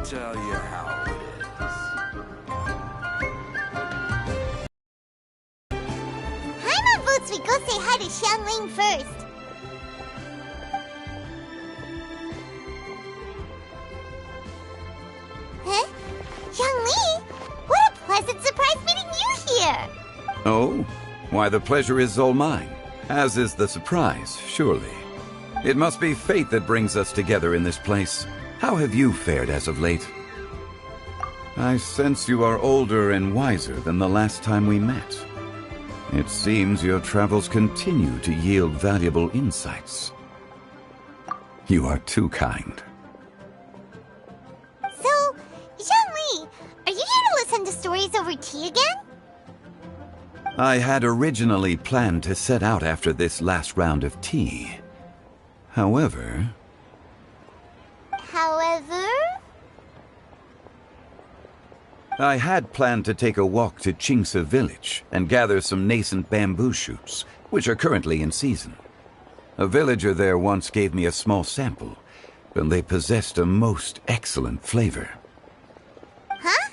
tell you how it is. Paimon votes we go say hi to Xiangling first. Huh? Xiangling? What a pleasant surprise meeting you here! Oh? Why, the pleasure is all mine. As is the surprise, surely. It must be fate that brings us together in this place. How have you fared as of late? I sense you are older and wiser than the last time we met. It seems your travels continue to yield valuable insights. You are too kind. So, Xiangling, are you here to listen to stories over tea again? I had originally planned to set out after this last round of tea. However... I had planned to take a walk to Qingce village and gather some nascent bamboo shoots, which are currently in season. A villager there once gave me a small sample, and they possessed a most excellent flavor. Huh?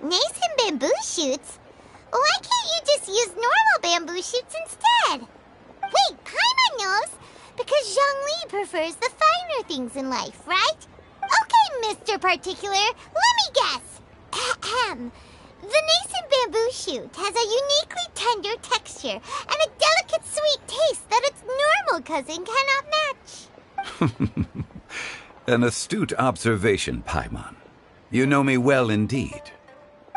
Nascent bamboo shoots? Why can't you just use normal bamboo shoots instead? Wait, Paimon knows! Because Zhongli prefers the finer things in life, right? Okay, Mr. Particular, let me guess. Ahem. The nascent bamboo shoot has a uniquely tender texture and a delicate sweet taste that its normal cousin cannot match. An astute observation, Paimon. You know me well indeed.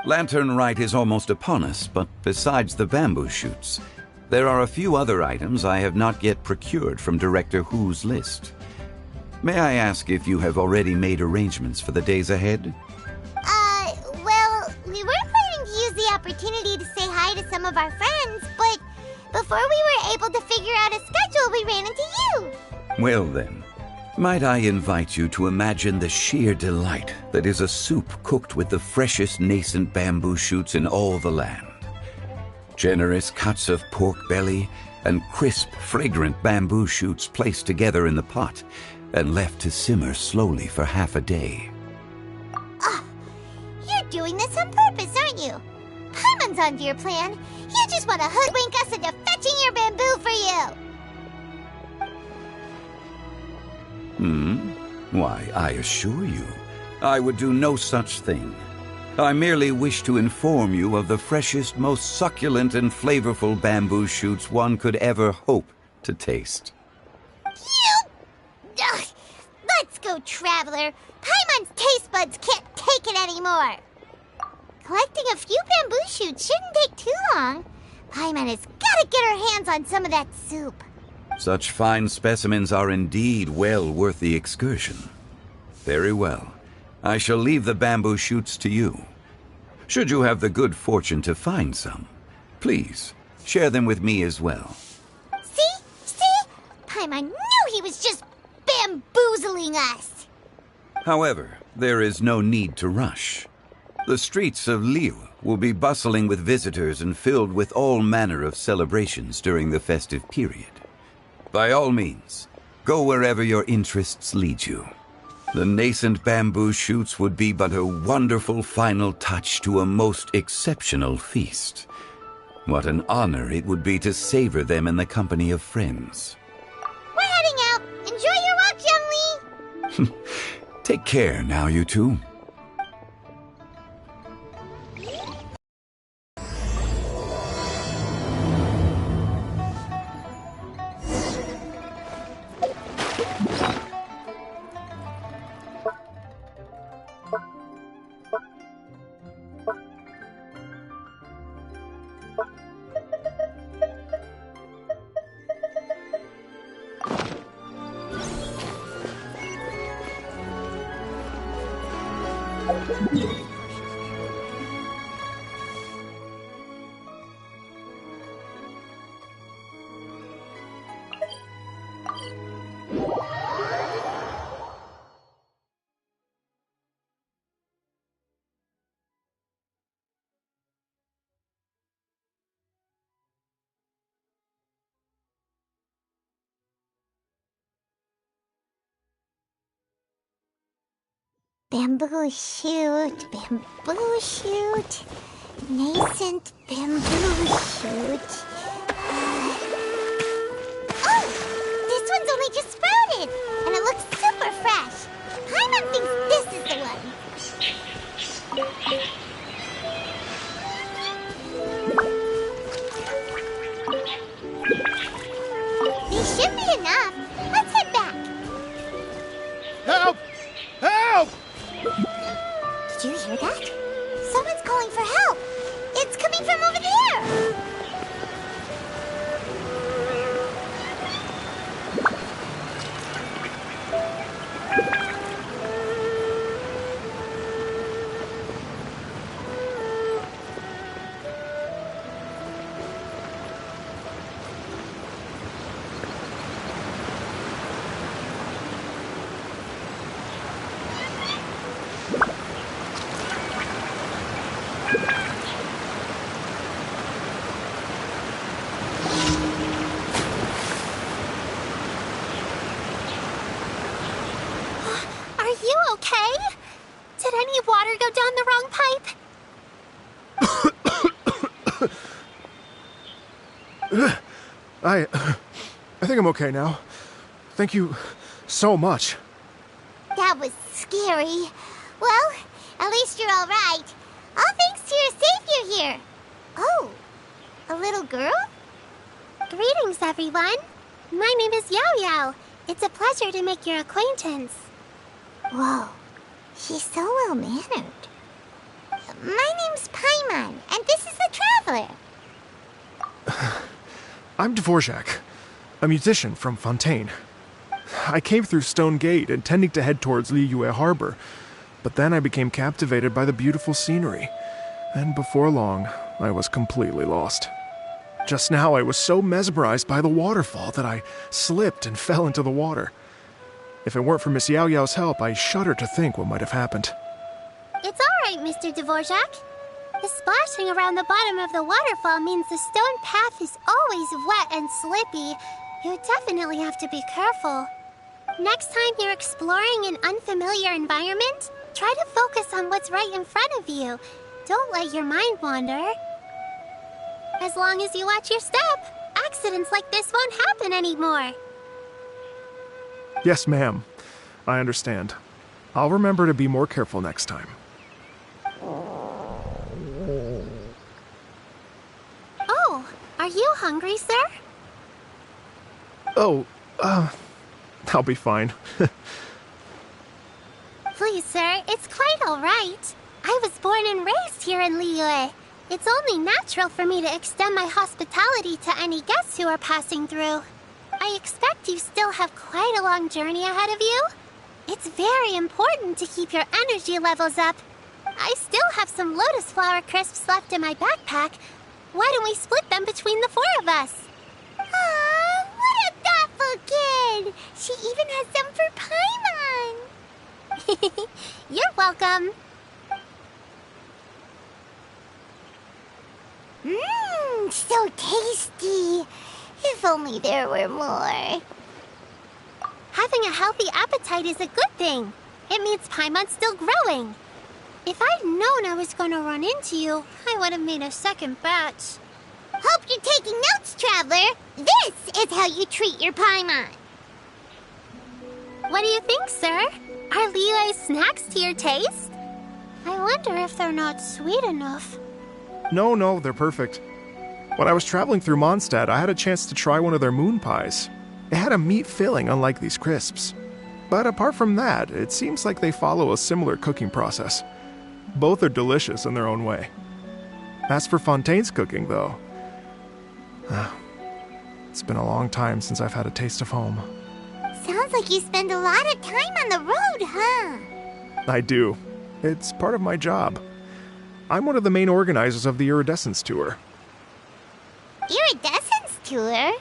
Lantern Rite is almost upon us, but besides the bamboo shoots, there are a few other items I have not yet procured from Director Hu's list. May I ask if you have already made arrangements for the days ahead? Well, we were planning to use the opportunity to say hi to some of our friends, but before we were able to figure out a schedule, we ran into you. Well then, might I invite you to imagine the sheer delight that is a soup cooked with the freshest nascent bamboo shoots in all the land. Generous cuts of pork belly and crisp, fragrant bamboo shoots placed together in the pot and left to simmer slowly for half a day. You're doing this on purpose, aren't you? Paimon's onto your plan. You just want to hoodwink us into fetching your bamboo for you. Why, I assure you, I would do no such thing. I merely wish to inform you of the freshest, most succulent and flavorful bamboo shoots one could ever hope to taste. Ugh. Let's go, Traveler. Paimon's taste buds can't take it anymore. Collecting a few bamboo shoots shouldn't take too long. Paimon has got to get her hands on some of that soup. Such fine specimens are indeed well worth the excursion. Very well. I shall leave the bamboo shoots to you. Should you have the good fortune to find some, please share them with me as well. See? Paimon knew he was just bamboozling us. However, there is no need to rush. The streets of Liyue will be bustling with visitors and filled with all manner of celebrations during the festive period. By all means, go wherever your interests lead you. The nascent bamboo shoots would be but a wonderful final touch to a most exceptional feast. What an honor it would be to savor them in the company of friends. We're heading out. Enjoy your walk, Zhongli. Take care now, you two. Bamboo shoot, nascent bamboo shoot. Oh! This one's only just sprouted, and it looks super fresh. Paimon thinks this is the one. These should be enough. Let's head back. Help! Help! Did you hear that? Someone's calling for help. It's coming from over there. Are you okay? Did any water go down the wrong pipe? I think I'm okay now. Thank you so much. That was scary. Well, at least you're all right. All thanks to your savior here. Oh, a little girl? Greetings, everyone. My name is Yao Yao. It's a pleasure to make your acquaintance. Whoa, she's so well-mannered. My name's Paimon, and this is the Traveler. I'm Dvorak, a musician from Fontaine. I came through Stone Gate intending to head towards Liyue Harbor, but then I became captivated by the beautiful scenery, and before long, I was completely lost. Just now, I was so mesmerized by the waterfall that I slipped and fell into the water. If it weren't for Miss Yao Yao's help, I shudder to think what might have happened. It's all right, Mr. Dvorak. The splashing around the bottom of the waterfall means the stone path is always wet and slippy. You definitely have to be careful. Next time you're exploring an unfamiliar environment, try to focus on what's right in front of you. Don't let your mind wander. As long as you watch your step, accidents like this won't happen anymore. Yes, ma'am. I understand. I'll remember to be more careful next time. Oh, are you hungry, sir? Oh, I'll be fine. Please, sir, it's quite all right. I was born and raised here in Liyue. It's only natural for me to extend my hospitality to any guests who are passing through. I expect you still have quite a long journey ahead of you. It's very important to keep your energy levels up. I still have some lotus flower crisps left in my backpack. Why don't we split them between the four of us? Aw, what a thoughtful kid! She even has some for Paimon! You're welcome. Mmm, so tasty. If only there were more. Having a healthy appetite is a good thing. It means Paimon's still growing. If I'd known I was going to run into you, I would have made a second batch. Hope you're taking notes, Traveler. This is how you treat your Paimon. What do you think, sir? Are Liyue's snacks to your taste? I wonder if they're not sweet enough. No, they're perfect. When I was traveling through Mondstadt, I had a chance to try one of their moon pies. It had a meat filling, unlike these crisps. But apart from that, it seems like they follow a similar cooking process. Both are delicious in their own way. As for Fontaine's cooking, though, it's been a long time since I've had a taste of home. Sounds like you spend a lot of time on the road, huh? I do. It's part of my job. I'm one of the main organizers of the Iridescence Tour. Iridescence Tour?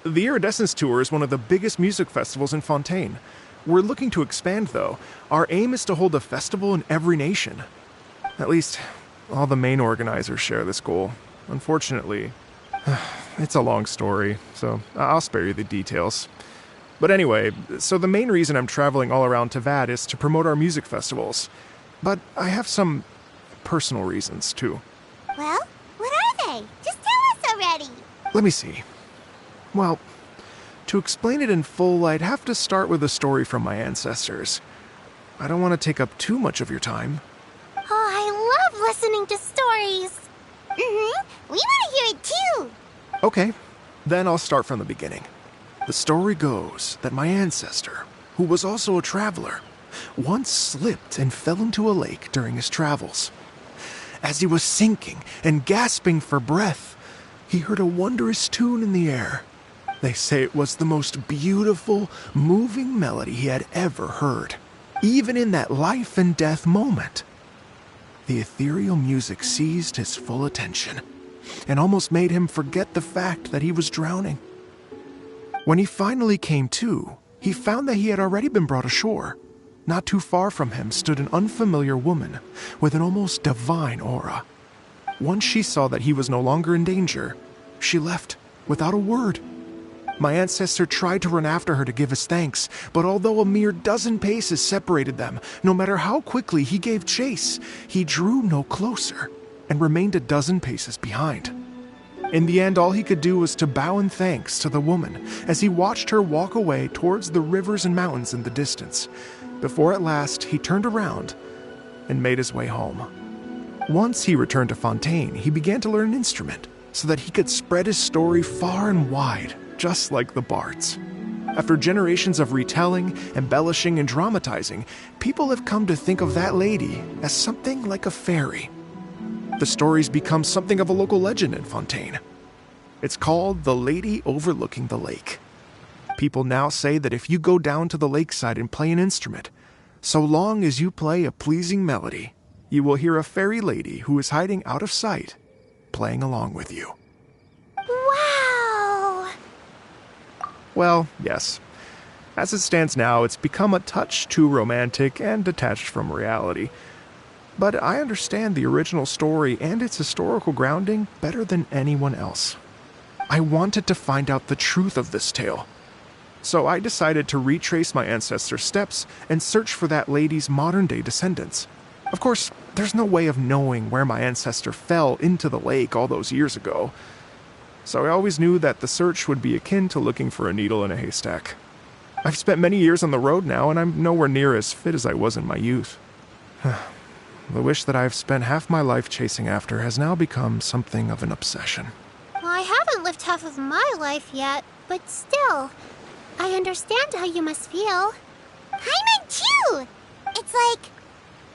The Iridescence Tour is one of the biggest music festivals in Fontaine. We're looking to expand, though. Our aim is to hold a festival in every nation. At least, all the main organizers share this goal. Unfortunately, it's a long story, so I'll spare you the details. But anyway, so the main reason I'm traveling all around Tavad is to promote our music festivals. But I have some personal reasons, too. Well, what are they? Just tell us already. Let me see. Well, to explain it in full, I'd have to start with a story from my ancestors. I don't want to take up too much of your time. Oh, I love listening to stories. We want to hear it too. Okay, then I'll start from the beginning. The story goes that my ancestor, who was also a traveler, once slipped and fell into a lake during his travels. As he was sinking and gasping for breath, he heard a wondrous tune in the air. They say it was the most beautiful, moving melody he had ever heard, even in that life and death moment. The ethereal music seized his full attention and almost made him forget the fact that he was drowning. When he finally came to, he found that he had already been brought ashore. Not too far from him stood an unfamiliar woman with an almost divine aura. Once she saw that he was no longer in danger, she left without a word. My ancestor tried to run after her to give his thanks, but although a mere dozen paces separated them, no matter how quickly he gave chase, he drew no closer and remained a dozen paces behind. In the end, all he could do was to bow in thanks to the woman as he watched her walk away towards the rivers and mountains in the distance, before at last he turned around and made his way home. Once he returned to Fontaine, he began to learn an instrument so that he could spread his story far and wide, just like the bards. After generations of retelling, embellishing, and dramatizing, people have come to think of that lady as something like a fairy. The story's become something of a local legend in Fontaine. It's called The Lady Overlooking the Lake. People now say that if you go down to the lakeside and play an instrument, so long as you play a pleasing melody, you will hear a fairy lady who is hiding out of sight, playing along with you. Wow! Well, yes. As it stands now, it's become a touch too romantic and detached from reality. But I understand the original story and its historical grounding better than anyone else. I wanted to find out the truth of this tale. So I decided to retrace my ancestors' steps and search for that lady's modern-day descendants. Of course, there's no way of knowing where my ancestor fell into the lake all those years ago. So I always knew that the search would be akin to looking for a needle in a haystack. I've spent many years on the road now, and I'm nowhere near as fit as I was in my youth. The wish that I've spent half my life chasing after has now become something of an obsession. Well, I haven't lived half of my life yet, but still, I understand how you must feel. Paimon too! It's like...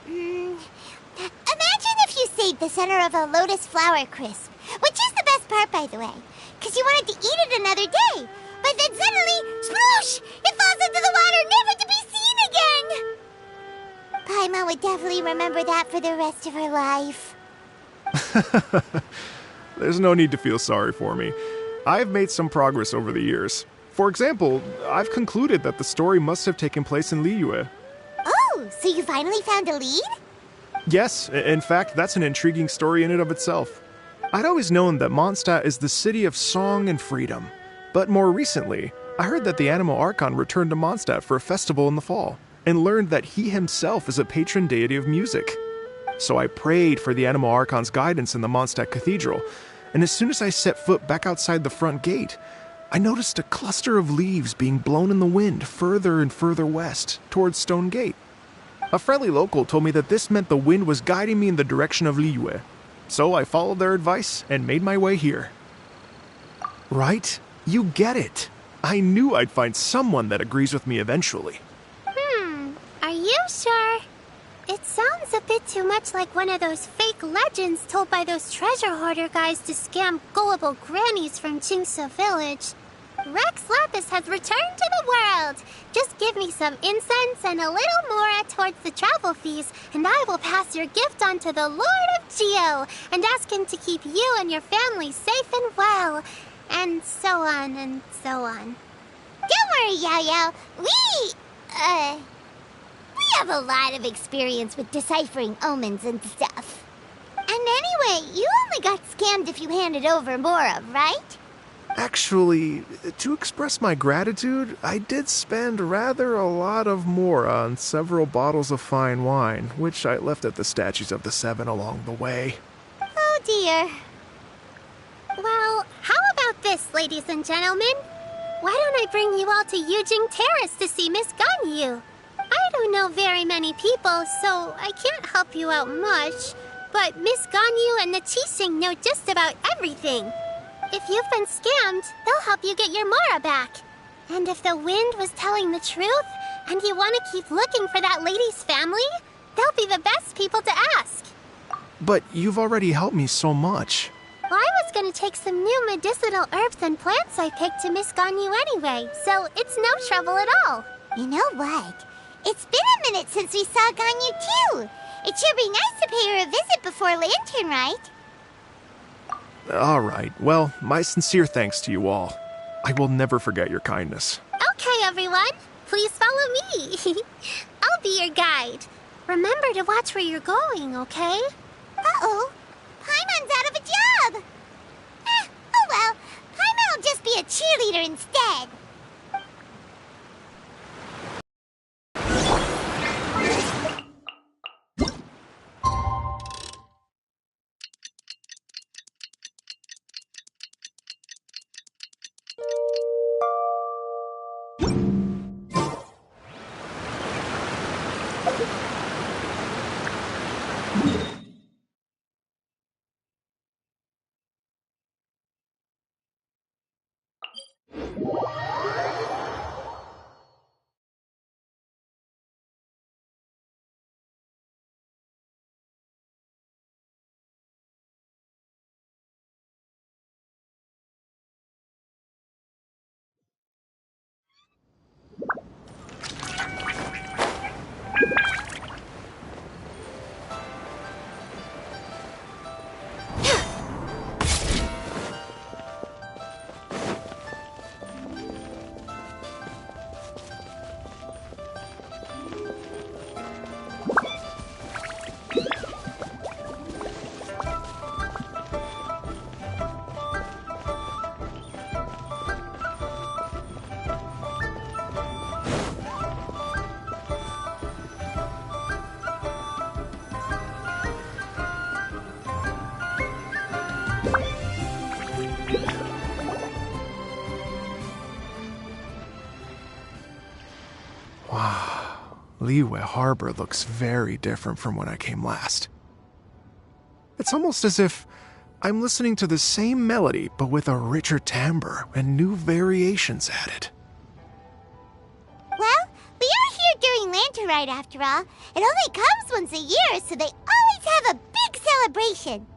imagine if you saved the center of a lotus flower crisp, which is the best part, by the way, because you wanted to eat it another day, but then suddenly, sploosh! It falls into the water, never to be seen again! Paimon would definitely remember that for the rest of her life. There's no need to feel sorry for me. I've made some progress over the years. For example, I've concluded that the story must have taken place in Liyue. Oh, so you finally found a lead? Yes, in fact, that's an intriguing story in and of itself. I'd always known that Mondstadt is the city of song and freedom. But more recently, I heard that the Animal Archon returned to Mondstadt for a festival in the fall, and learned that he himself is a patron deity of music. So I prayed for the Animal Archon's guidance in the Mondstadt Cathedral, and as soon as I set foot back outside the front gate, I noticed a cluster of leaves being blown in the wind further and further west, towards Stone Gate. A friendly local told me that this meant the wind was guiding me in the direction of Liyue, so I followed their advice and made my way here. Right? You get it. I knew I'd find someone that agrees with me eventually. Are you sure? It sounds a bit too much like one of those fake legends told by those treasure hoarder guys to scam gullible grannies from Chingsa Village. Rex Lapis has returned to the world. Just give me some incense and a little more towards the travel fees, and I will pass your gift on to the Lord of Geo and ask him to keep you and your family safe and well. And so on and so on. Don't worry, Yao Yao. We have a lot of experience with deciphering omens and stuff. And anyway, you only got scammed if you handed over Mora, right? Actually, to express my gratitude, I did spend rather a lot of more on several bottles of fine wine, which I left at the Statues of the Seven along the way. Oh dear. Well, how about this, ladies and gentlemen? Why don't I bring you all to Yujing Terrace to see Miss Ganyu? I don't know very many people, so I can't help you out much. But Miss Ganyu and the Qixing know just about everything. If you've been scammed, they'll help you get your Mara back. And if the wind was telling the truth, and you want to keep looking for that lady's family, they'll be the best people to ask. But you've already helped me so much. Well, I was going to take some new medicinal herbs and plants I picked to Miss Ganyu anyway, so it's no trouble at all. You know what? It's been a minute since we saw Ganyu too. It should be nice to pay her a visit before Lantern, right? All right. Well, my sincere thanks to you all. I will never forget your kindness. Okay, everyone. Please follow me. I'll be your guide. Remember to watch where you're going, okay? Uh-oh. Paimon's out of a job. Oh well. Paimon will just be a cheerleader instead. Liyue Harbor looks very different from when I came last. It's almost as if I'm listening to the same melody, but with a richer timbre and new variations added. Well, we are here during Lantern Ride after all. It only comes once a year, so they always have a big celebration.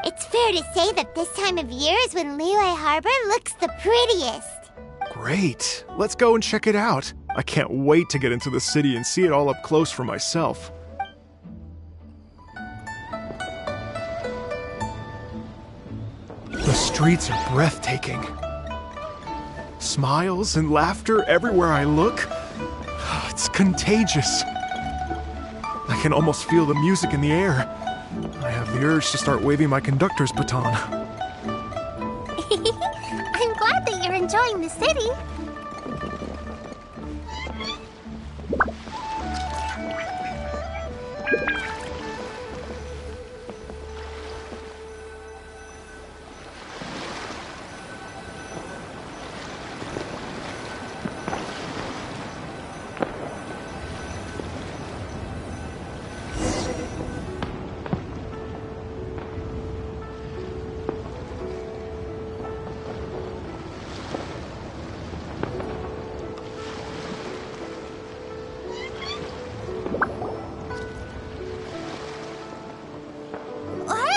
It's fair to say that this time of year is when Liyue Harbor looks the prettiest. Great! Let's go and check it out. I can't wait to get into the city and see it all up close for myself. The streets are breathtaking. Smiles and laughter everywhere I look. It's contagious. I can almost feel the music in the air. I have the urge to start waving my conductor's baton. I'm glad that you're enjoying the city.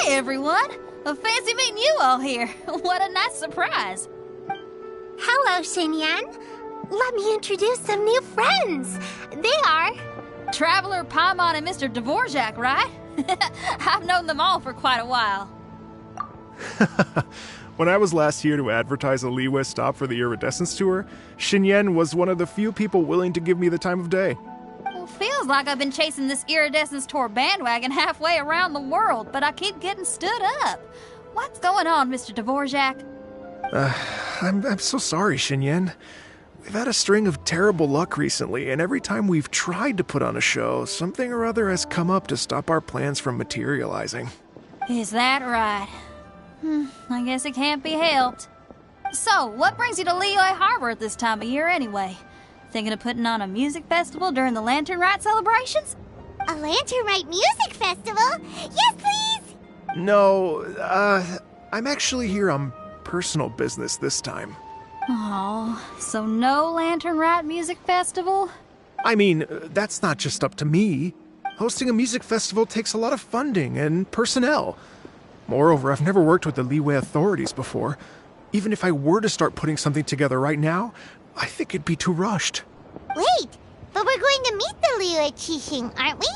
Everyone, fancy meeting you all here. What a nice surprise. Hello, Xinyan. Let me introduce some new friends. They are... Traveler, Paimon, and Mr. Dvorak, right? I've known them all for quite a while. When I was last here to advertise a Liyue stop for the Iridescence Tour, Xinyan was one of the few people willing to give me the time of day. Feels like I've been chasing this Iridescence Tour bandwagon halfway around the world, but I keep getting stood up. What's going on, Mr. Dvorak? I'm so sorry, Xinyan. We've had a string of terrible luck recently, and every time we've tried to put on a show, something or other has come up to stop our plans from materializing. Is that right? I guess it can't be helped. So, what brings you to Liyue Harbor at this time of year anyway? Thinking of putting on a music festival during the Lantern Rite celebrations? A Lantern Rite music festival? Yes, please! No, I'm actually here on personal business this time. Oh, so no Lantern Rite music festival? I mean, that's not just up to me. Hosting a music festival takes a lot of funding and personnel. Moreover, I've never worked with the Liyue authorities before. Even if I were to start putting something together right now, I think it'd be too rushed. Wait, but we're going to meet the Liyue Qixing, aren't we?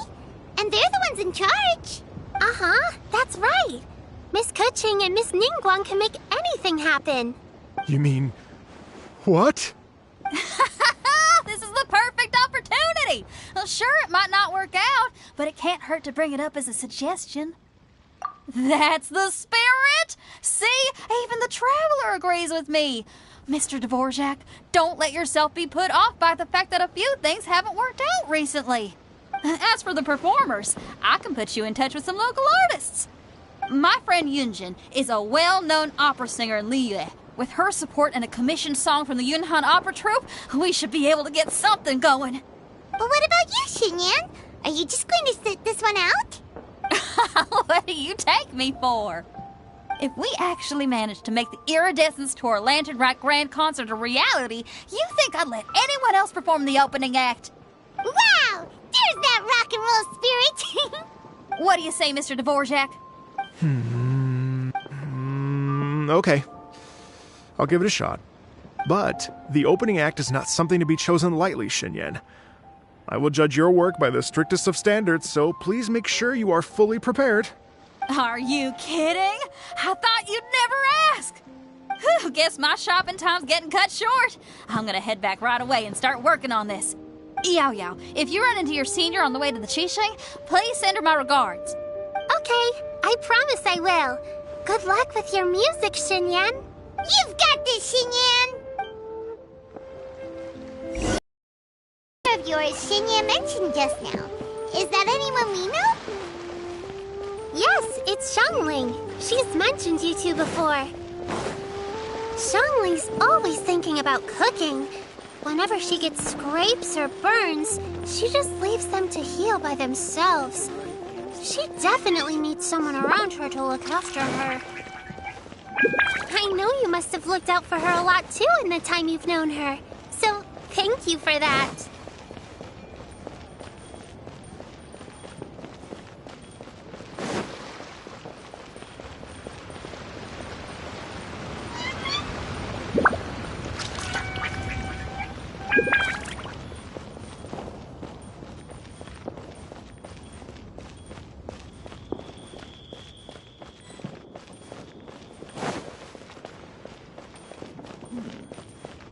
And they're the ones in charge. Uh-huh, that's right. Miss Keqing and Miss Ningguang can make anything happen. You mean... what? This is the perfect opportunity! Well, sure, it might not work out, but it can't hurt to bring it up as a suggestion. That's the spirit! See? Even the Traveler agrees with me. Mr. Dvorak, don't let yourself be put off by the fact that a few things haven't worked out recently. As for the performers, I can put you in touch with some local artists. My friend Yunjin is a well-known opera singer in Liyue. With her support and a commissioned song from the Yunhan Opera Troupe, we should be able to get something going. But what about you, Xinyan? Are you just going to sit this one out? What do you take me for? If we actually manage to make the Iridescence Tour Lantern Rite Grand Concert a reality, you think I'd let anyone else perform the opening act? Wow! There's that rock and roll spirit! What do you say, Mr. Dvorak? Okay. I'll give it a shot. But the opening act is not something to be chosen lightly, Xinyan. I will judge your work by the strictest of standards, so please make sure you are fully prepared. Are you kidding? I thought you'd never ask. Whew, guess my shopping time's getting cut short. I'm gonna head back right away and start working on this. Yao Yao, if you run into your senior on the way to the Qixing, please send her my regards. Okay, I promise I will. Good luck with your music, Xinyan. You've got this, Xinyan! Of yours Xinyan mentioned just now. Is that anyone we know? Yes, it's Xiangling. She's mentioned you two before. Xiangling's always thinking about cooking. Whenever she gets scrapes or burns, she just leaves them to heal by themselves. She definitely needs someone around her to look after her. I know you must have looked out for her a lot too in the time you've known her. So, thank you for that.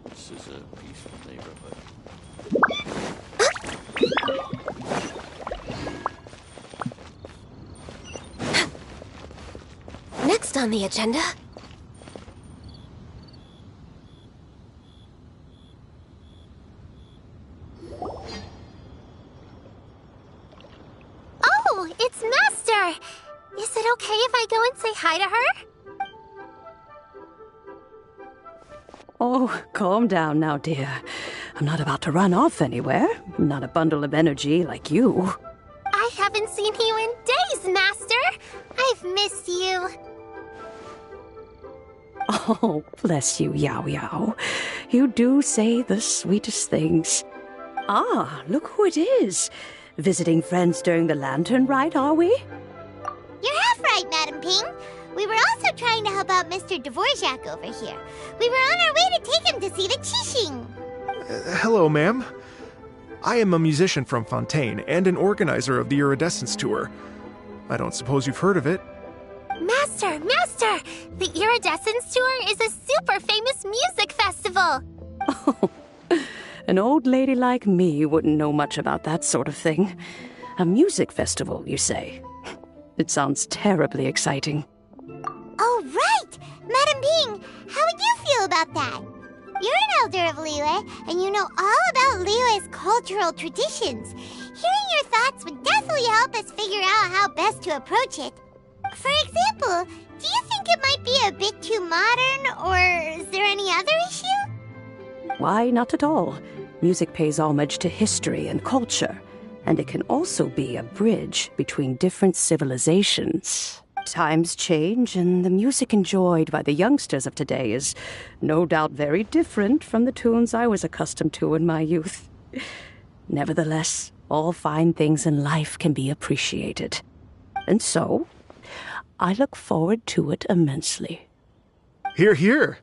This is a peaceful neighborhood. Next on the agenda... Oh, it's Master! Is it okay if I go and say hi to her? Oh, calm down now, dear. I'm not about to run off anywhere. I'm not a bundle of energy like you. I haven't seen you in days, Master! I've missed you. Oh, bless you, Yao Yao. You do say the sweetest things. Ah, look who it is. Visiting friends during the Lantern Rite, are we? You're half right, Madam Ping. We were also trying to help out Mr. Dvorak over here. We were on our way to take him to see the Qixing. Hello, ma'am. I am a musician from Fontaine and an organizer of the Iridescence Tour. I don't suppose you've heard of it. Master! Master! The Iridescence Tour is a super famous music festival! Oh, an old lady like me wouldn't know much about that sort of thing. A music festival, you say? It sounds terribly exciting. Oh, right! Madam Ping, how would you you about that. You're an elder of Liyue, and you know all about Liyue's cultural traditions. Hearing your thoughts would definitely help us figure out how best to approach it. For example, do you think it might be a bit too modern, or is there any other issue? Why, not at all. Music pays homage to history and culture, and it can also be a bridge between different civilizations. Times change, and the music enjoyed by the youngsters of today is no doubt very different from the tunes I was accustomed to in my youth. Nevertheless, all fine things in life can be appreciated. And so, I look forward to it immensely. Hear, hear.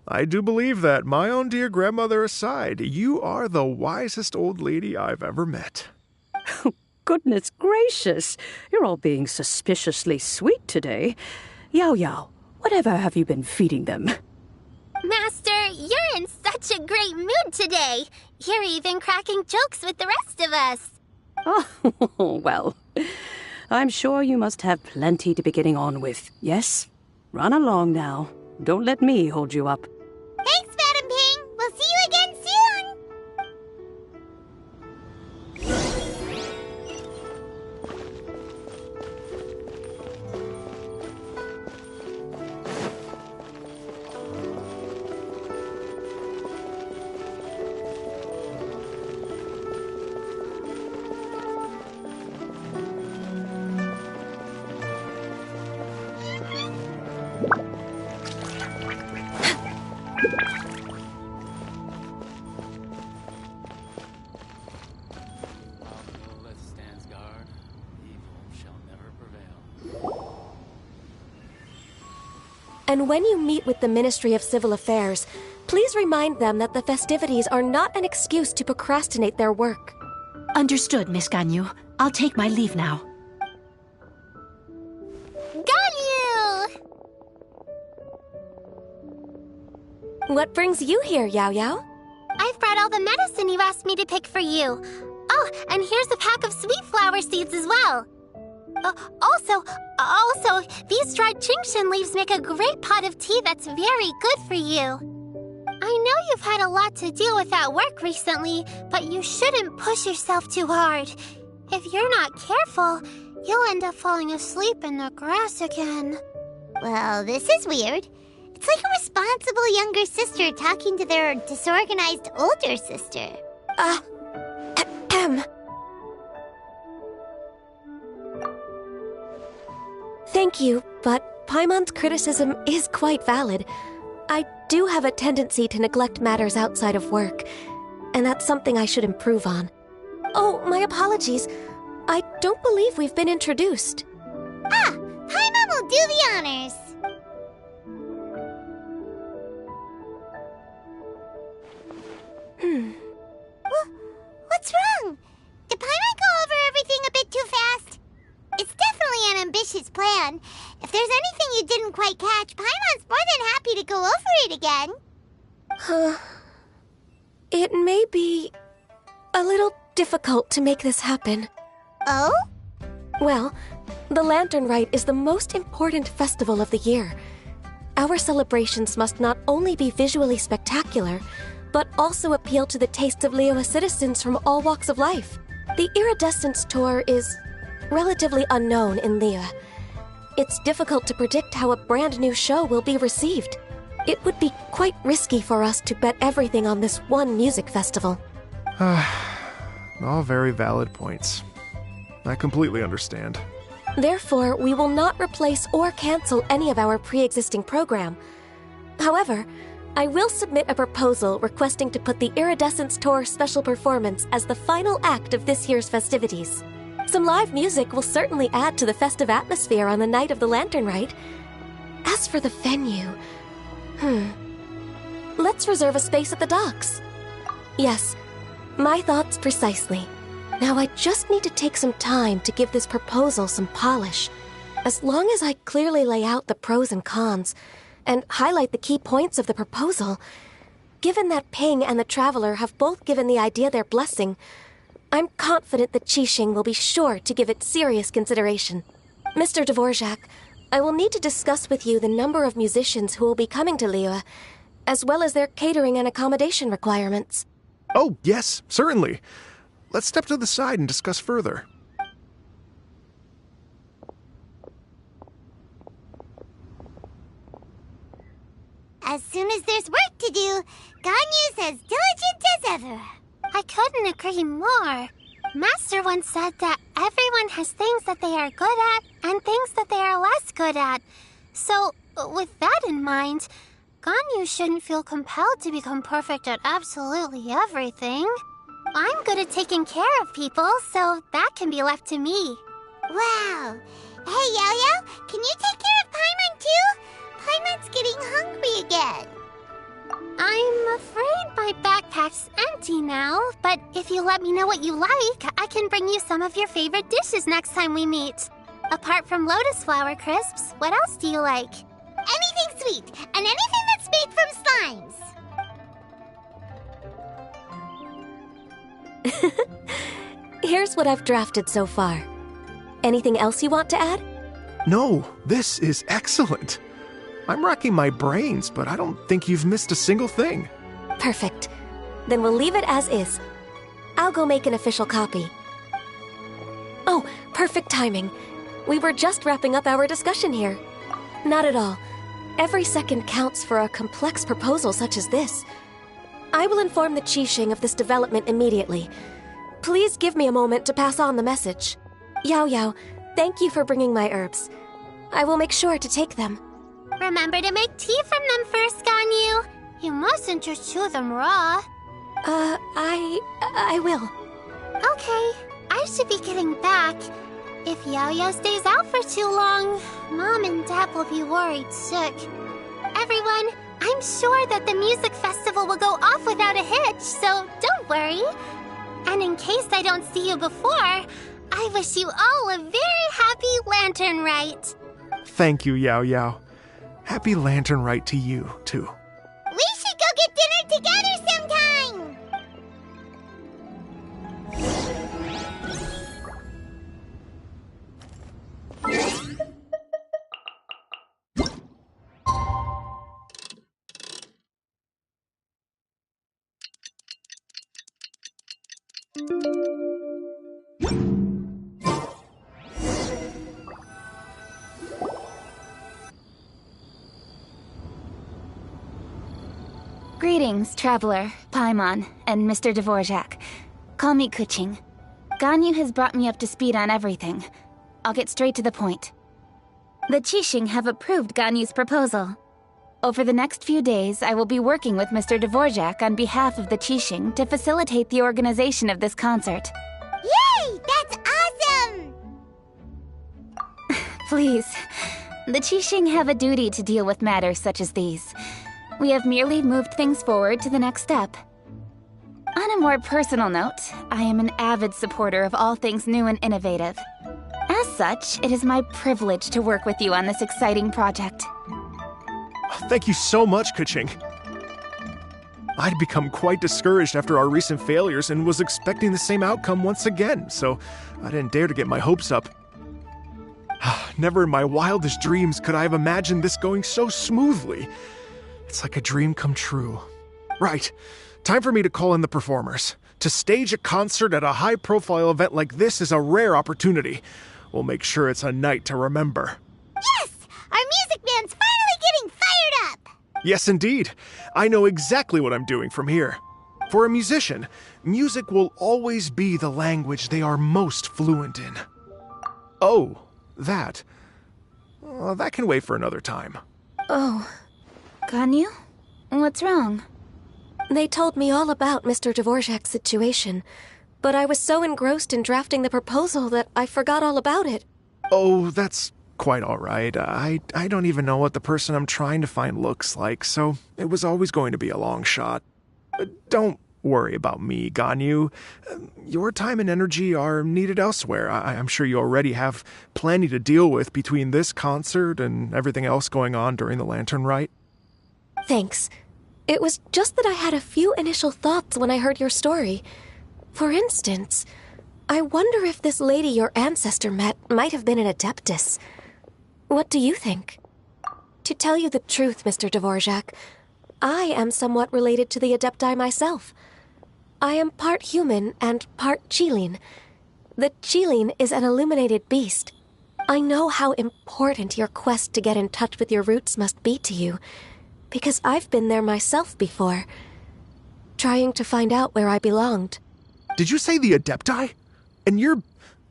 I do believe that, my own dear grandmother aside, you are the wisest old lady I've ever met. Goodness gracious, you're all being suspiciously sweet today. Yao Yao, whatever have you been feeding them? Master, you're in such a great mood today. You're even cracking jokes with the rest of us. Oh, well, I'm sure you must have plenty to be getting on with. Yes? Run along now. Don't let me hold you up. Thanks, Madam Ping. We'll see you again soon. Stands guard. Evil shall never prevail. And when you meet with the Ministry of Civil Affairs, please remind them that the festivities are not an excuse to procrastinate their work. Understood, Miss Ganyu. I'll take my leave now. Ganyu! What brings you here, Yao Yao? I've brought all the medicine you asked me to pick for you. Oh, and here's a pack of sweet flower seeds as well. Also, these dried Jingshin leaves make a great pot of tea that's very good for you. I know you've had a lot to deal with at work recently, but you shouldn't push yourself too hard. If you're not careful, you'll end up falling asleep in the grass again. Well, this is weird. It's like a responsible younger sister talking to their disorganized older sister. Thank you, but Paimon's criticism is quite valid. I do have a tendency to neglect matters outside of work, and that's something I should improve on. Oh, my apologies. I don't believe we've been introduced. Paimon will do the honors. What's wrong? Did Paimon go over everything a bit too fast? It's definitely an ambitious plan. If there's anything you didn't quite catch, Paimon's more than happy to go over it again. It may be a little difficult to make this happen. Oh? Well, the Lantern Rite is the most important festival of the year. Our celebrations must not only be visually spectacular, but also appeal to the tastes of Liyue citizens from all walks of life. The Iridescence Tour is relatively unknown in Liyue. It's difficult to predict how a brand new show will be received. It would be quite risky for us to bet everything on this one music festival. All very valid points. I completely understand. Therefore, we will not replace or cancel any of our pre-existing program. However, I will submit a proposal requesting to put the Iridescence Tour special performance as the final act of this year's festivities. Some live music will certainly add to the festive atmosphere on the night of the Lantern Rite. As for the venue, let's reserve a space at the docks. Yes, my thoughts precisely. Now I just need to take some time to give this proposal some polish. As long as I clearly lay out the pros and cons, and highlight the key points of the proposal, given that Ping and the Traveler have both given the idea their blessing, I'm confident that Qixing will be sure to give it serious consideration. Mr. Dvorak, I will need to discuss with you the number of musicians who will be coming to Liyue, as well as their catering and accommodation requirements. Oh, yes, certainly. Let's step to the side and discuss further. As soon as there's work to do, Ganyu's as diligent as ever. I couldn't agree more. Master once said that everyone has things that they are good at and things that they are less good at. So, with that in mind, Ganyu shouldn't feel compelled to become perfect at absolutely everything. I'm good at taking care of people, so that can be left to me. Wow. Hey, Yo-Yo, can you take care of Paimon too? Paimon's getting hungry again. I'm afraid my backpack's empty now, but if you let me know what you like, I can bring you some of your favorite dishes next time we meet. Apart from lotus flower crisps, what else do you like? Anything sweet, and anything that's made from slimes. Here's what I've drafted so far. Anything else you want to add? No, this is excellent. I'm racking my brains, but I don't think you've missed a single thing. Perfect. Then we'll leave it as is. I'll go make an official copy. Oh, perfect timing. We were just wrapping up our discussion here. Not at all. Every second counts for a complex proposal such as this. I will inform the Qixing of this development immediately. Please give me a moment to pass on the message. Yao Yao, thank you for bringing my herbs. I will make sure to take them. Remember to make tea from them first, Ganyu. You mustn't just chew them raw. I will. Okay, I should be getting back. If Yao-Yao stays out for too long, Mom and Dad will be worried sick. Everyone, I'm sure that the music festival will go off without a hitch, so don't worry. And in case I don't see you before, I wish you all a very happy Lantern Rite. Thank you, Yao Yao. Happy Lantern Rite to you, too. We should go get dinner together sometime! Greetings, Traveler, Paimon, and Mr. Dvorak. Call me Kuching. Ganyu has brought me up to speed on everything. I'll get straight to the point. The Qixing have approved Ganyu's proposal. Over the next few days, I will be working with Mr. Dvorak on behalf of the Qixing to facilitate the organization of this concert. Yay! That's awesome! Please. The Qixing have a duty to deal with matters such as these. We have merely moved things forward to the next step. On a more personal note, I am an avid supporter of all things new and innovative. As such, it is my privilege to work with you on this exciting project. Thank you so much, Kuching. I'd become quite discouraged after our recent failures and was expecting the same outcome once again, so I didn't dare to get my hopes up. Never in my wildest dreams could I have imagined this going so smoothly. It's like a dream come true. Right, time for me to call in the performers. To stage a concert at a high-profile event like this is a rare opportunity. We'll make sure it's a night to remember. Yes! Our music band's finally getting fired up! Yes, indeed. I know exactly what I'm doing from here. For a musician, music will always be the language they are most fluent in. Oh, that. That can wait for another time. Oh. Ganyu? What's wrong? They told me all about Mr. Dvorak's situation, but I was so engrossed in drafting the proposal that I forgot all about it. Oh, that's quite all right. I don't even know what the person I'm trying to find looks like, so it was always going to be a long shot. Don't worry about me, Ganyu. Your time and energy are needed elsewhere. I'm sure you already have plenty to deal with between this concert and everything else going on during the Lantern Rite. Thanks. It was just that I had a few initial thoughts when I heard your story. For instance, I wonder if this lady your ancestor met might have been an adeptus. What do you think? To tell you the truth, Mr. Dvorak, I am somewhat related to the Adepti myself. I am part human and part Qilin. The Qilin is an illuminated beast. I know how important your quest to get in touch with your roots must be to you, because I've been there myself before, trying to find out where I belonged. Did you say the Adepti? And you're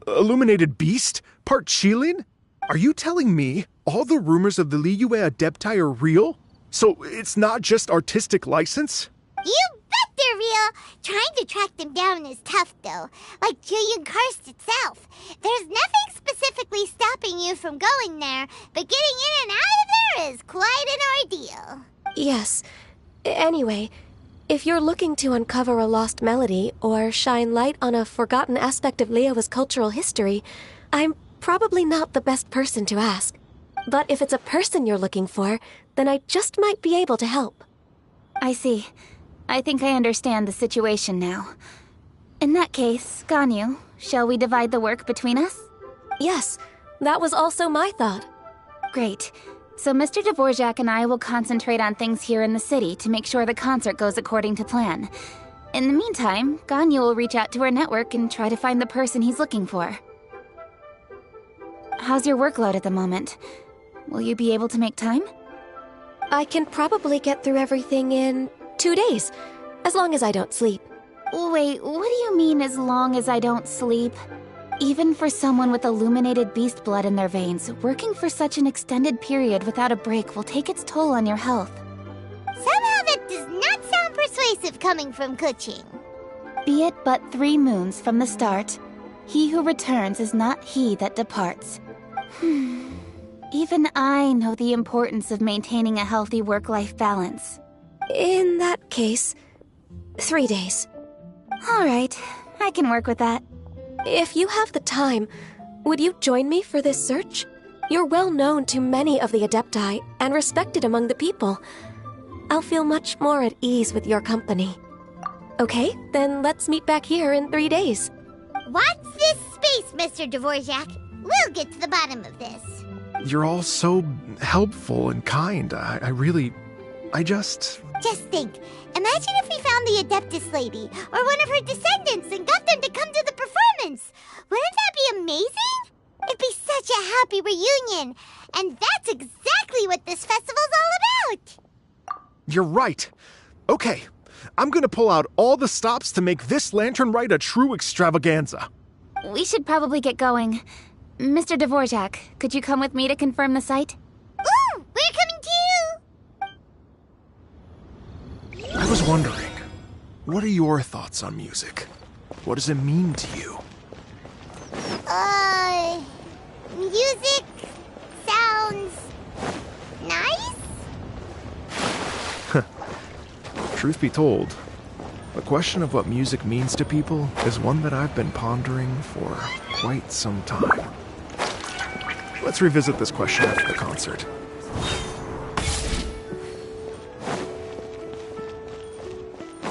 illuminated beast? Part Qilin? Are you telling me all the rumors of the Liyue Adepti are real? So it's not just artistic license? You bet they're real! Trying to track them down is tough, though. Like Julian Karst itself. There's nothing specifically stopping you from going there, but getting in and out of there is quite an ordeal. Yes. Anyway, if you're looking to uncover a lost melody or shine light on a forgotten aspect of Liyue's cultural history, I'm probably not the best person to ask. But if it's a person you're looking for, then I just might be able to help. I see. I think I understand the situation now. In that case, Ganyu, shall we divide the work between us? Yes, that was also my thought. Great. So Mr. Dvorak and I will concentrate on things here in the city to make sure the concert goes according to plan. In the meantime, Ganyu will reach out to our network and try to find the person he's looking for. How's your workload at the moment? Will you be able to make time? I can probably get through everything in 2 days, as long as I don't sleep. Wait, what do you mean as long as I don't sleep? Even for someone with illuminated beast blood in their veins, working for such an extended period without a break will take its toll on your health. Somehow that does not sound persuasive coming from Kuching. Be it but 3 moons from the start, he who returns is not he that departs. Even I know the importance of maintaining a healthy work-life balance. In that case, 3 days. All right, I can work with that. If you have the time, would you join me for this search? You're well known to many of the Adepti and respected among the people. I'll feel much more at ease with your company. Okay, then let's meet back here in 3 days. Watch this space, Mr. Dvorak. We'll get to the bottom of this. You're all so helpful and kind. I just... Just think. Imagine if we found the Adeptus lady, or one of her descendants, and got them to come to the performance. Wouldn't that be amazing? It'd be such a happy reunion. And that's exactly what this festival's all about. You're right. Okay, I'm gonna pull out all the stops to make this lantern rite a true extravaganza. We should probably get going. Mr. Dvorak, could you come with me to confirm the site? Ooh, we're coming too! I was wondering, what are your thoughts on music? What does it mean to you? Music sounds nice? Truth be told, the question of what music means to people is one that I've been pondering for quite some time. Let's revisit this question after the concert.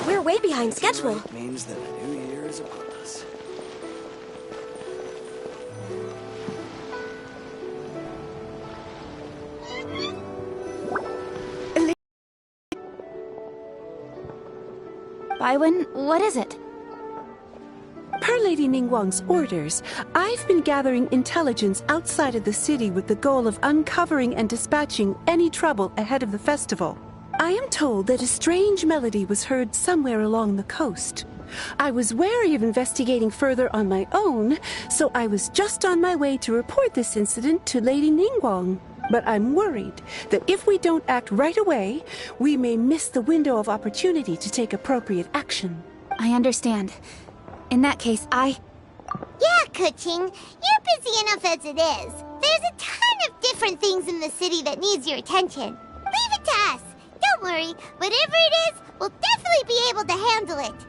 We're way behind schedule. It means that a new year is upon us. Baiwen, what is it? Per Lady Ningguang's orders, I've been gathering intelligence outside of the city with the goal of uncovering and dispatching any trouble ahead of the festival. I am told that a strange melody was heard somewhere along the coast. I was wary of investigating further on my own, so I was just on my way to report this incident to Lady Ningguang. But I'm worried that if we don't act right away, we may miss the window of opportunity to take appropriate action. I understand. In that case, Yeah, Kuching, you're busy enough as it is. There's a ton of different things in the city that needs your attention. Leave it to us. Don't worry, whatever it is, we'll definitely be able to handle it.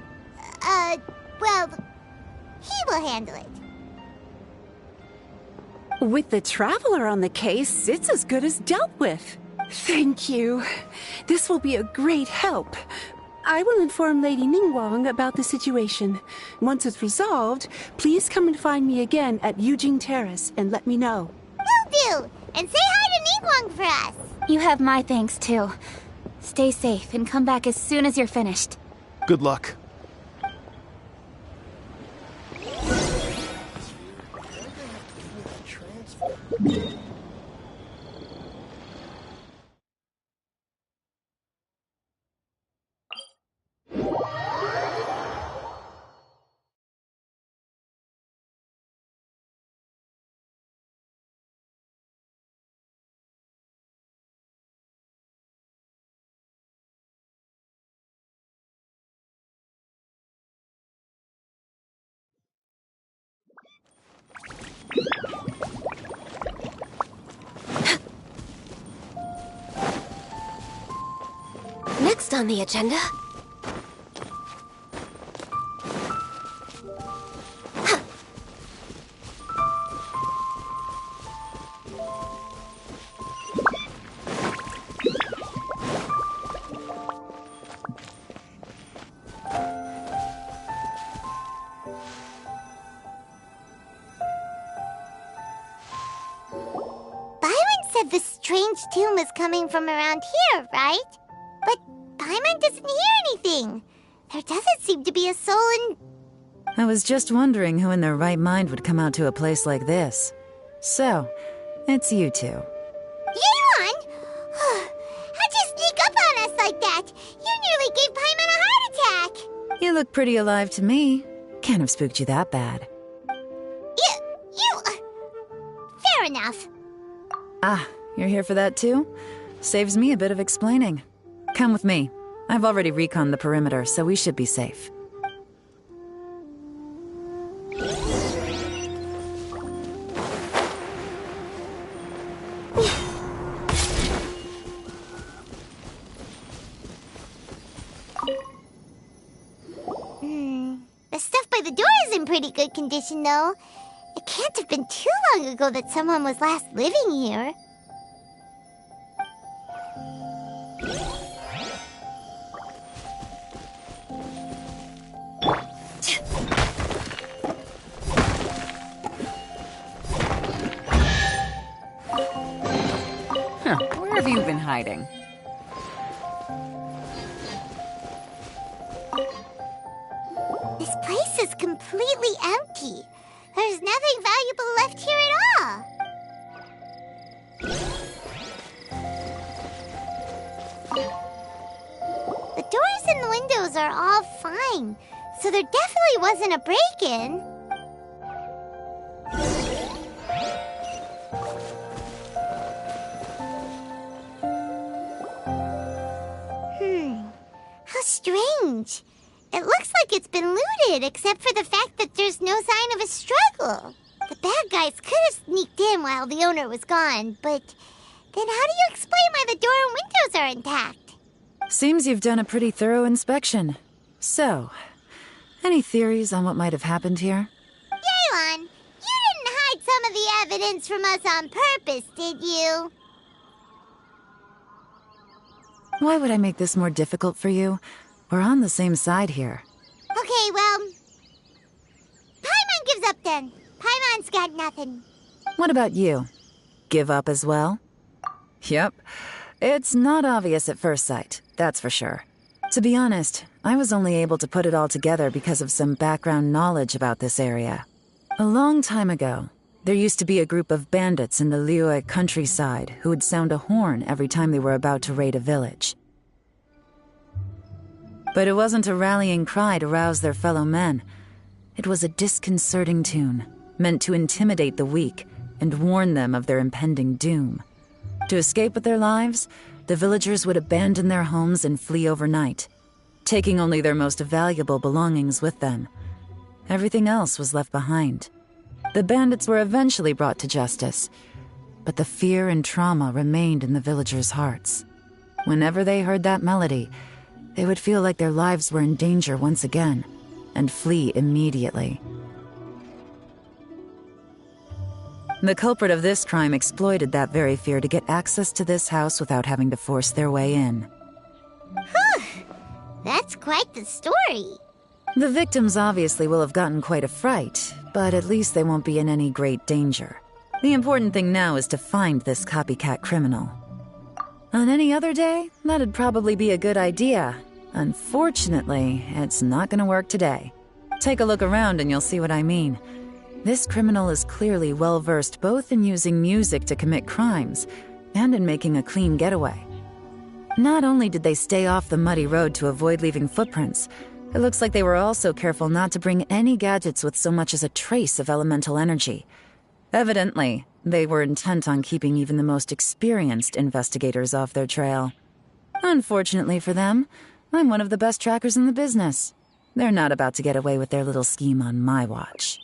Well, he will handle it. With the Traveler on the case, it's as good as dealt with. Thank you. This will be a great help. I will inform Lady Ningguang about the situation. Once it's resolved, please come and find me again at Yujing Terrace and let me know. Will do! And say hi to Ningguang for us! you have my thanks too. Stay safe and come back as soon as you're finished. Good luck. Next on the agenda... The strange tomb is coming from around here, right? But Paimon doesn't hear anything. There doesn't seem to be a soul in... I was just wondering who in their right mind would come out to a place like this. So, it's you two. Yeon! How'd you sneak up on us like that? You nearly gave Paimon a heart attack! You look pretty alive to me. Can't have spooked you that bad. Fair enough. Ah, you're here for that too? Saves me a bit of explaining. Come with me. I've already reconned the perimeter, so we should be safe. The stuff by the door is in pretty good condition, though. It can't have been too long ago that someone was last living here. Huh, where have you been hiding? This place is completely empty. There's nothing valuable left here at all. The doors and the windows are all fine, so there definitely wasn't a break-in. How strange. It looks like it's been looted, except for the fact that there's no sign of a struggle. The bad guys could have sneaked in while the owner was gone, but then how do you explain why the door and windows are intact? Seems you've done a pretty thorough inspection. So, any theories on what might have happened here? Yeon, you didn't hide some of the evidence from us on purpose, did you? Why would I make this more difficult for you? We're on the same side here. Okay, well... Paimon gives up then. Paimon's got nothing. What about you? Give up as well? Yep. It's not obvious at first sight, that's for sure. To be honest, I was only able to put it all together because of some background knowledge about this area. A long time ago, there used to be a group of bandits in the Liyue countryside who would sound a horn every time they were about to raid a village. But it wasn't a rallying cry to rouse their fellow men. It was a disconcerting tune, meant to intimidate the weak and warn them of their impending doom. To escape with their lives, the villagers would abandon their homes and flee overnight, taking only their most valuable belongings with them. Everything else was left behind. The bandits were eventually brought to justice, but the fear and trauma remained in the villagers' hearts. Whenever they heard that melody, they would feel like their lives were in danger once again, and flee immediately. The culprit of this crime exploited that very fear to get access to this house without having to force their way in. That's quite the story. The victims obviously will have gotten quite a fright, but at least they won't be in any great danger. The important thing now is to find this copycat criminal. On any other day, that'd probably be a good idea. Unfortunately, it's not gonna work today. Take a look around and you'll see what I mean. This criminal is clearly well-versed both in using music to commit crimes and in making a clean getaway. Not only did they stay off the muddy road to avoid leaving footprints, it looks like they were also careful not to bring any gadgets with so much as a trace of elemental energy. Evidently, they were intent on keeping even the most experienced investigators off their trail. Unfortunately for them, I'm one of the best trackers in the business. They're not about to get away with their little scheme on my watch.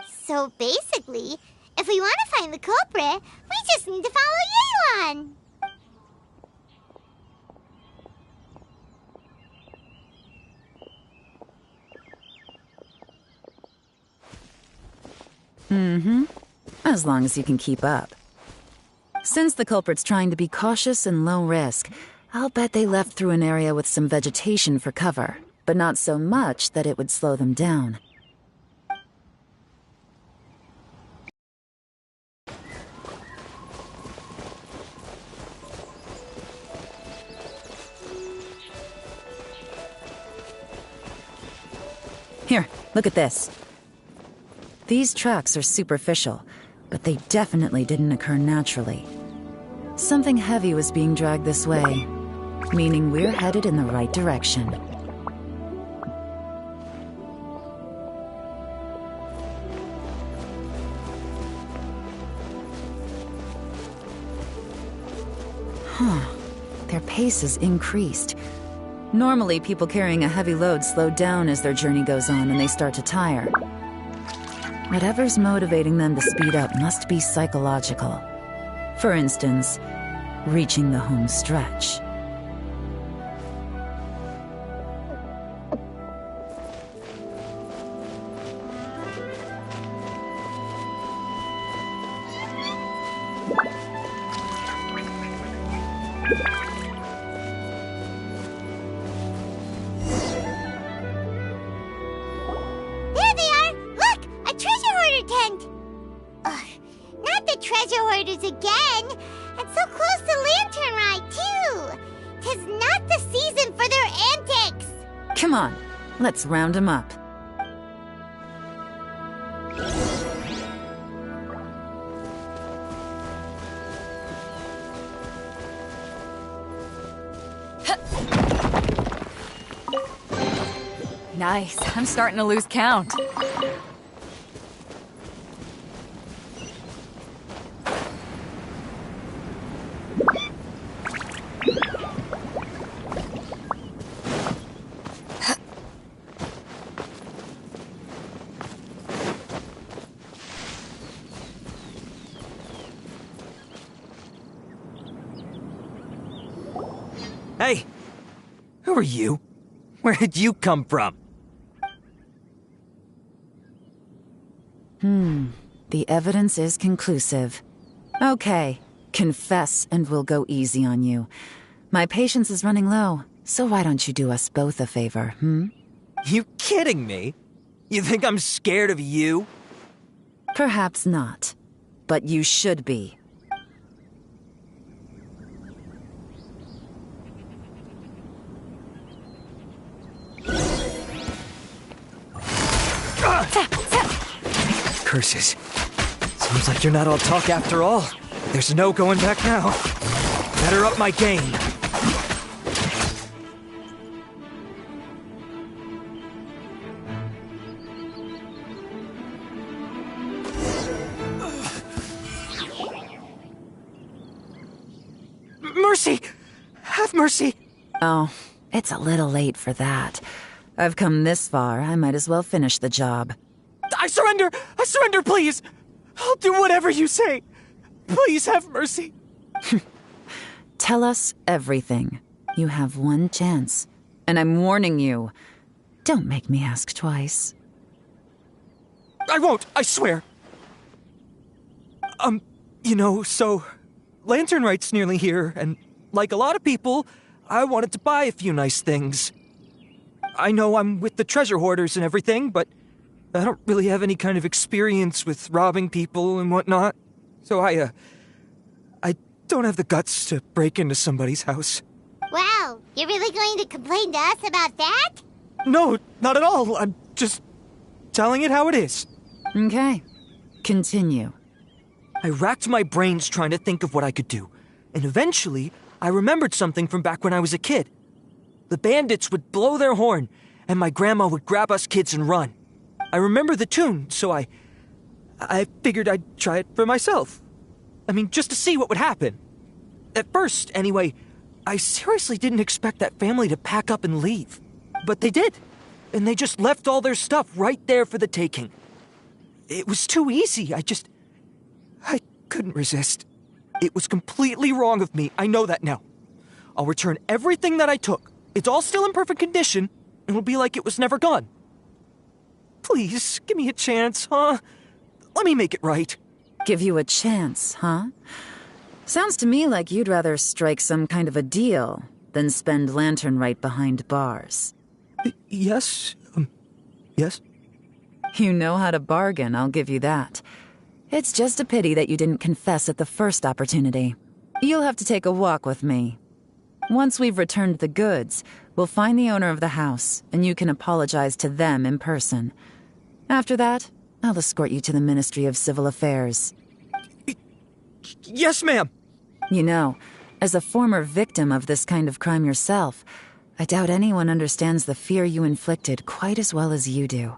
So basically, if we want to find the culprit, we just need to follow Yelan. As long as you can keep up. Since the culprit's trying to be cautious and low risk, I'll bet they left through an area with some vegetation for cover, but not so much that it would slow them down. Here, look at this. These tracks are superficial, but they definitely didn't occur naturally. Something heavy was being dragged this way, meaning we're headed in the right direction. Their pace has increased. Normally, people carrying a heavy load slow down as their journey goes on and they start to tire. Whatever's motivating them to speed up must be psychological. For instance, reaching the home stretch. Come on, let's round them up. Nice, I'm starting to lose count. Hey! Who are you? Where did you come from? The evidence is conclusive. Okay, confess and we'll go easy on you. My patience is running low, so why don't you do us both a favor, You kidding me? You think I'm scared of you? Perhaps not, but you should be. Curses. Seems like you're not all talk after all. There's no going back now. Better up my game. Mercy! Have mercy! Oh, it's a little late for that. I've come this far, I might as well finish the job. I surrender! I surrender, please! I'll do whatever you say. Please have mercy. Tell us everything. You have one chance. And I'm warning you. Don't make me ask twice. I won't, I swear. So Lantern Right's nearly here, and like a lot of people, I wanted to buy a few nice things. I know I'm with the treasure hoarders and everything, but I don't really have any kind of experience with robbing people and whatnot. So I don't have the guts to break into somebody's house. Wow, you're really going to complain to us about that? No, not at all. I'm just telling it how it is. Okay. Continue. I racked my brains trying to think of what I could do, and eventually I remembered something from back when I was a kid. The bandits would blow their horn, and my grandma would grab us kids and run. I remember the tune, so I figured I'd try it for myself. I mean, just to see what would happen. At first, anyway, I seriously didn't expect that family to pack up and leave. But they did, and they just left all their stuff right there for the taking. It was too easy. I couldn't resist. It was completely wrong of me. I know that now. I'll return everything that I took. It's all still in perfect condition, and it'll be like it was never gone. Please, give me a chance, huh? Let me make it right. Give you a chance, huh? Sounds to me like you'd rather strike some kind of a deal than spend Lantern right behind bars. Yes? Yes? You know how to bargain, I'll give you that. It's just a pity that you didn't confess at the first opportunity. You'll have to take a walk with me. Once we've returned the goods, we'll find the owner of the house, and you can apologize to them in person. After that, I'll escort you to the Ministry of Civil Affairs. Yes, ma'am! You know, as a former victim of this kind of crime yourself, I doubt anyone understands the fear you inflicted quite as well as you do.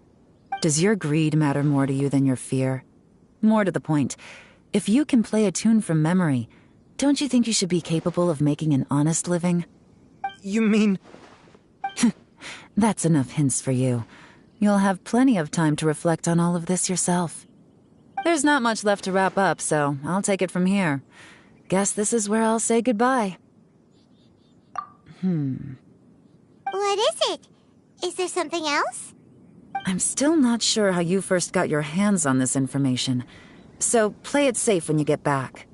Does your greed matter more to you than your fear? More to the point, if you can play a tune from memory, don't you think you should be capable of making an honest living? You mean... That's enough hints for you. You'll have plenty of time to reflect on all of this yourself. There's not much left to wrap up, so I'll take it from here. Guess this is where I'll say goodbye. What is it? Is there something else? I'm still not sure how you first got your hands on this information, so play it safe when you get back.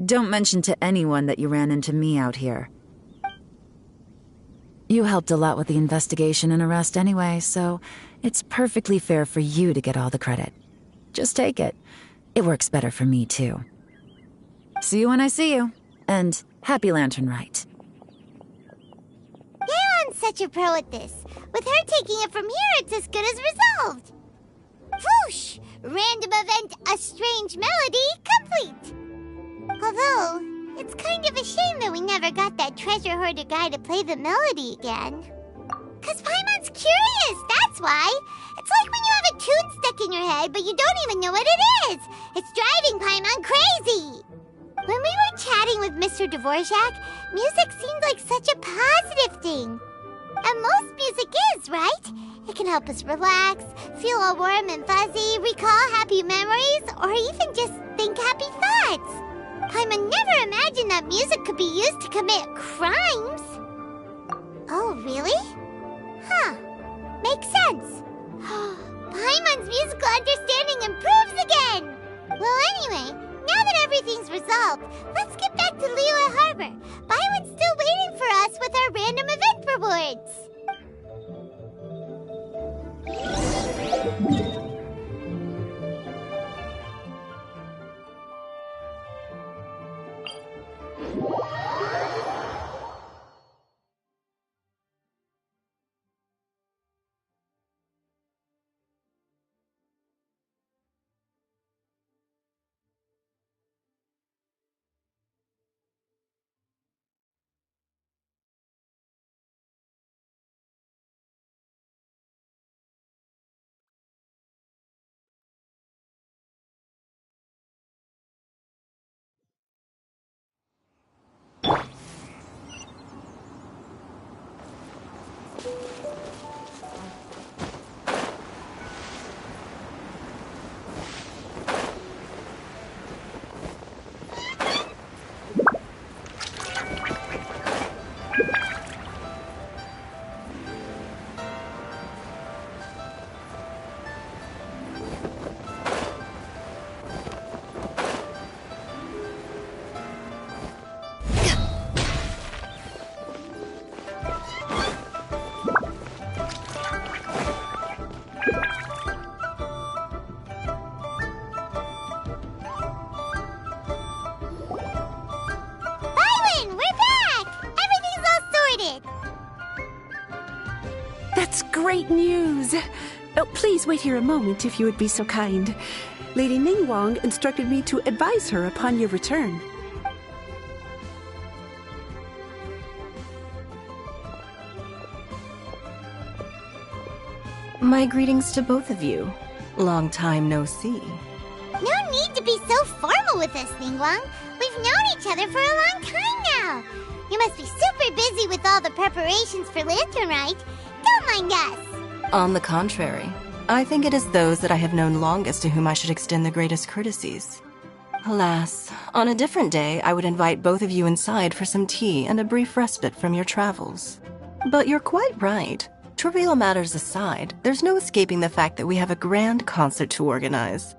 Don't mention to anyone that you ran into me out here. You helped a lot with the investigation and arrest anyway, so it's perfectly fair for you to get all the credit. Just take it. It works better for me, too. See you when I see you, and happy Lantern Rite. Yeon's such a pro at this. With her taking it from here, it's as good as resolved. Whoosh! Random event, a strange melody, complete! Although, it's kind of a shame that we never got that treasure hoarder guy to play the melody again. 'Cause Paimon's curious, that's why. It's like when you have a tune stuck in your head, but you don't even know what it is. It's driving Paimon crazy. When we were chatting with Mr. Dvorak, music seemed like such a positive thing. And most music is, right? It can help us relax, feel all warm and fuzzy, recall happy memories, or even just think happy thoughts. Paimon never imagined that music could be used to commit crimes. Oh, really? Huh. Makes sense. Paimon's musical understanding improves again! Well, anyway, now that everything's resolved, let's get back to Liyue Harbor. Byron's still waiting for us with our random event rewards. That's great news! Oh, please wait here a moment if you would be so kind. Lady Ningguang instructed me to advise her upon your return. My greetings to both of you. Long time no see. No need to be so formal with us, Ningguang. We've known each other for a long time now. You must be super busy with all the preparations for Lantern Rite. Don't mind us. On the contrary, I think it is those that I have known longest to whom I should extend the greatest courtesies. Alas, on a different day, I would invite both of you inside for some tea and a brief respite from your travels. But you're quite right. Trivial matters aside, there's no escaping the fact that we have a grand concert to organize.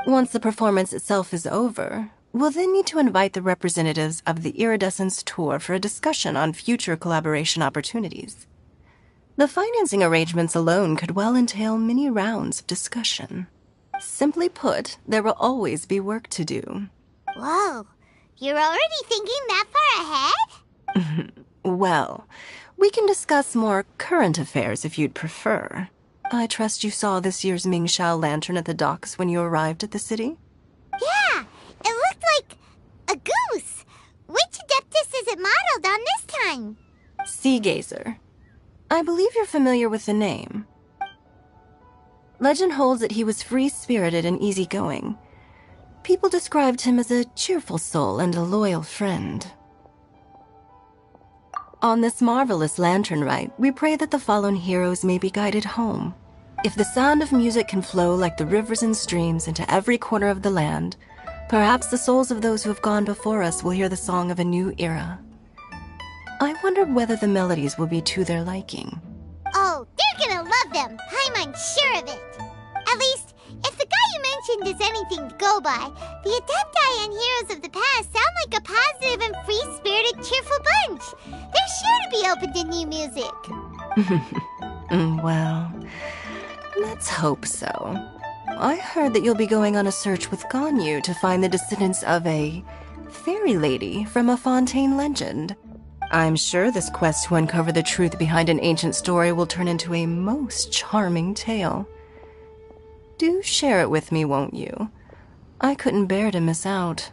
Once the performance itself is over, we'll then need to invite the representatives of the Iridescence Tour for a discussion on future collaboration opportunities. The financing arrangements alone could well entail many rounds of discussion. Simply put, there will always be work to do. Whoa, you're already thinking that far ahead? Well, we can discuss more current affairs if you'd prefer. I trust you saw this year's Mingxiao lantern at the docks when you arrived at the city? Yeah, it looked like a goose. Which Adeptus is it modeled on this time? Sea Gazer. I believe you're familiar with the name. Legend holds that he was free-spirited and easygoing. People described him as a cheerful soul and a loyal friend. On this marvelous lantern rite, we pray that the fallen heroes may be guided home. If the sound of music can flow like the rivers and streams into every corner of the land, perhaps the souls of those who have gone before us will hear the song of a new era. I wonder whether the melodies will be to their liking. Oh, they're gonna love them. I'm sure of it. At least, if the guy you mentioned is anything to go by, the Adepti and Heroes of the Past sound like a positive and free-spirited, cheerful bunch. They're sure to be open to new music. Well, let's hope so. I heard that you'll be going on a search with Ganyu to find the descendants of a fairy lady from a Fontaine legend. I'm sure this quest to uncover the truth behind an ancient story will turn into a most charming tale. Do share it with me, won't you? I couldn't bear to miss out.